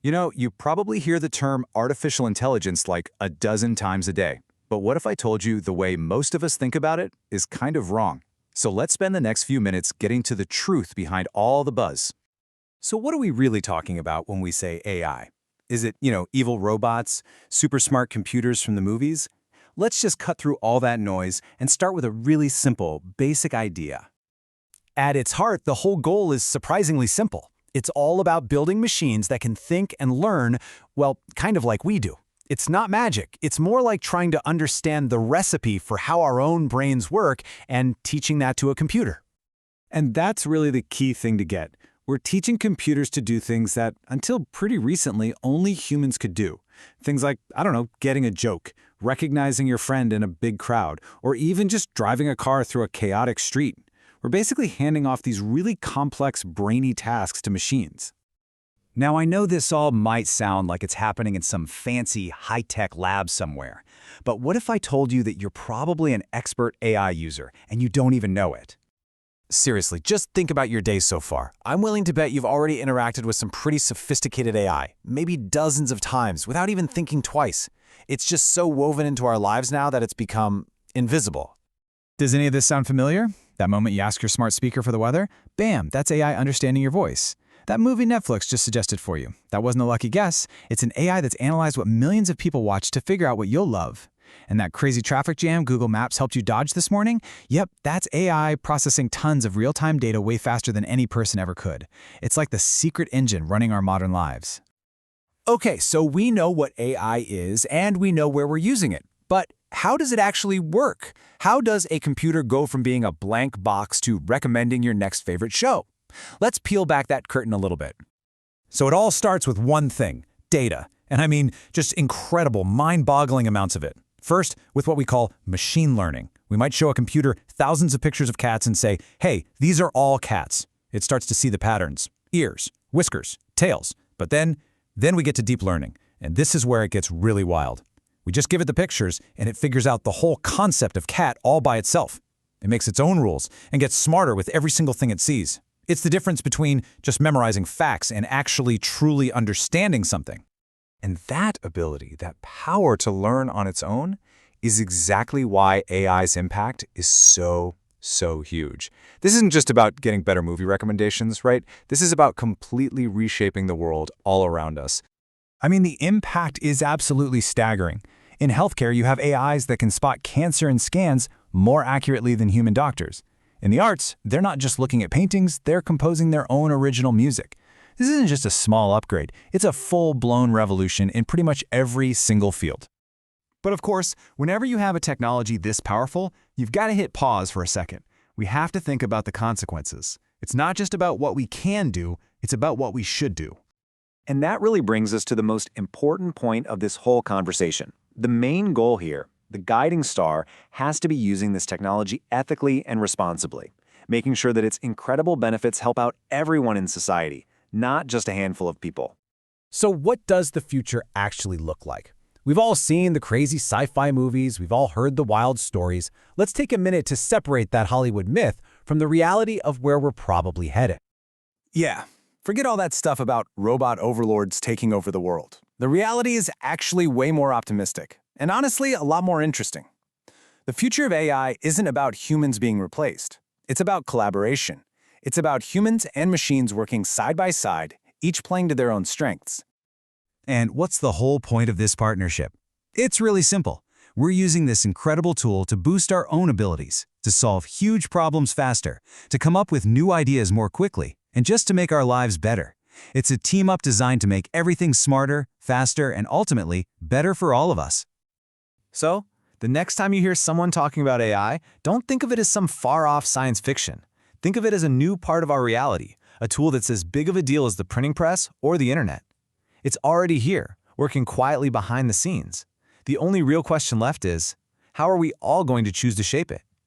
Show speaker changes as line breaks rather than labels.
You probably hear the term artificial intelligence like a dozen times a day. But what if I told you the way most of us think about it is kind of wrong? So let's spend the next few minutes getting to the truth behind all the buzz. So what are we really talking about when we say AI? Is it, evil robots, super smart computers from the movies? Let's just cut through all that noise and start with a really simple, basic idea. At its heart, the whole goal is surprisingly simple. It's all about building machines that can think and learn, well, kind of like we do. It's not magic. It's more like trying to understand the recipe for how our own brains work and teaching that to a computer. And that's really the key thing to get. We're teaching computers to do things that, until pretty recently, only humans could do. Things like, getting a joke, recognizing your friend in a big crowd, or even just driving a car through a chaotic street. We're basically handing off these really complex, brainy tasks to machines. Now, I know this all might sound like it's happening in some fancy, high-tech lab somewhere. But what if I told you that you're probably an expert AI user and you don't even know it? Seriously, just think about your day so far. I'm willing to bet you've already interacted with some pretty sophisticated AI, maybe dozens of times, without even thinking twice. It's just so woven into our lives now that it's become invisible. Does any of this sound familiar? That moment you ask your smart speaker for the weather? Bam, that's AI understanding your voice. That movie Netflix just suggested for you. That wasn't a lucky guess. It's an AI that's analyzed what millions of people watch to figure out what you'll love. And that crazy traffic jam Google Maps helped you dodge this morning? Yep, that's AI processing tons of real-time data way faster than any person ever could. It's like the secret engine running our modern lives. Okay, so we know what AI is and we know where we're using it. But how does it actually work? How does a computer go from being a blank box to recommending your next favorite show? Let's peel back that curtain a little bit. So it all starts with one thing, data. And I mean, just incredible, mind-boggling amounts of it. First, with what we call machine learning. We might show a computer thousands of pictures of cats and say, hey, these are all cats. It starts to see the patterns, ears, whiskers, tails. But then we get to deep learning. And this is where it gets really wild. We just give it the pictures, and it figures out the whole concept of cat all by itself. It makes its own rules and gets smarter with every single thing it sees. It's the difference between just memorizing facts and actually truly understanding something. And that ability, that power to learn on its own, is exactly why AI's impact is so huge. This isn't just about getting better movie recommendations, right? This is about completely reshaping the world all around us. I mean, the impact is absolutely staggering. In healthcare, you have AIs that can spot cancer in scans more accurately than human doctors. In the arts, they're not just looking at paintings, they're composing their own original music. This isn't just a small upgrade, it's a full-blown revolution in pretty much every single field. But of course, whenever you have a technology this powerful, you've got to hit pause for a second. We have to think about the consequences. It's not just about what we can do, it's about what we should do. And that really brings us to the most important point of this whole conversation. The main goal here, the guiding star, has to be using this technology ethically and responsibly, making sure that its incredible benefits help out everyone in society, not just a handful of people. So what does the future actually look like? We've all seen the crazy sci-fi movies, we've all heard the wild stories. Let's take a minute to separate that Hollywood myth from the reality of where we're probably headed. Yeah, forget all that stuff about robot overlords taking over the world. The reality is actually way more optimistic, and honestly, a lot more interesting. The future of AI isn't about humans being replaced. It's about collaboration. It's about humans and machines working side by side, each playing to their own strengths. And what's the whole point of this partnership? It's really simple. We're using this incredible tool to boost our own abilities, to solve huge problems faster, to come up with new ideas more quickly, and just to make our lives better. It's a team-up designed to make everything smarter, faster, and ultimately better for all of us. So, the next time you hear someone talking about AI, don't think of it as some far-off science fiction. Think of it as a new part of our reality, a tool that's as big of a deal as the printing press or the internet. It's already here, working quietly behind the scenes. The only real question left is, how are we all going to choose to shape it?